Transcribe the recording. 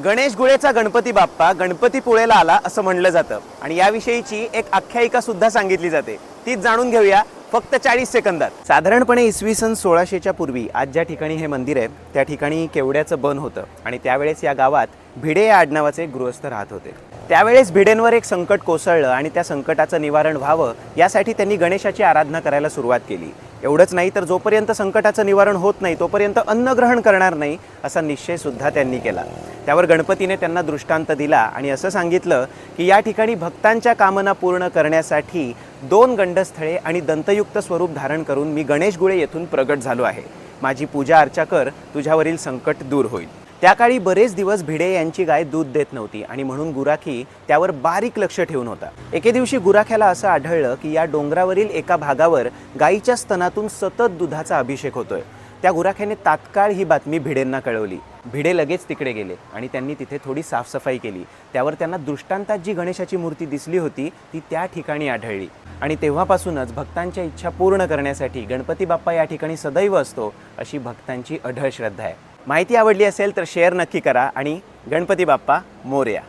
गणेश गुळेचा गणपती बाप्पा गणपतीपुळेला आला असं म्हणलं जातं आणि याविषयीची एक आख्यायिका सुद्धा सांगितली जाते, तीच जाणून घेऊया फक्त 40 सेकंदात। साधारणपणे इसवी सन 1600च्या पूर्वी आज ज्या ठिकाणी हे मंदिर आहे त्या ठिकाणी केवड्याचं बन होतं आणि त्यावेळेस या गावात भिडे या आडनावाचे गृहस्थ राहत होते। त्यावेळेस भिडेंवर एक संकट कोसळलं आणि त्या संकटाचं निवारण व्हावं यासाठी त्यांनी गणेशाची आराधना करायला सुरुवात केली। एवढंच नाही तर जोपर्यंत संकटाचं निवारण होत नाही तोपर्यंत अन्न ग्रहण करणार नाही असा निश्चय सुद्धा त्यांनी केला। त्यावर गणपतीने त्यांना दृष्टांत दिला आणि असं सांगितलं की या ठिकाणी भक्तांच्या कामना पूर्ण करण्यासाठी 2 गंडस्थळे आणि दंतयुक्त स्वरूप धारण करून मी गणेश गुळे येथून प्रगट झालो आहे। माझी पूजा अर्चा कर, तुझ्यावरील संकट दूर होईल। त्या काळी बरेच दिवस भिडे यांची गाय दूध देत नव्हती आणि म्हणून गुराखी त्यावर बारीक लक्ष ठेवून होता। एके दिवशी गुराख्याला असं आढळलं की या डोंगरावरील एका भागावर गायीच्या स्तनातून सतत दुधाचा अभिषेक होतोय। त्या गुराख्याने तात्काळ ही बातमी भिडेंना कळवली। भिडे लगेच तिकडे गेले आणि त्यांनी तिथे थोडी साफसफाई केली। त्यावर त्यांना दृष्टांतात जी गणेशाची मूर्ती दिसली होती ती त्या ठिकाणी आढळली आणि तेव्हापासूनच भक्तांच्या इच्छा पूर्ण करण्यासाठी गणपती बाप्पा या ठिकाणी सदैव असतो अशी भक्तांची अढळ श्रद्धा आहे। माहिती आवडली असेल तर शेअर नक्की करा आणि गणपती बाप्पा मोरया।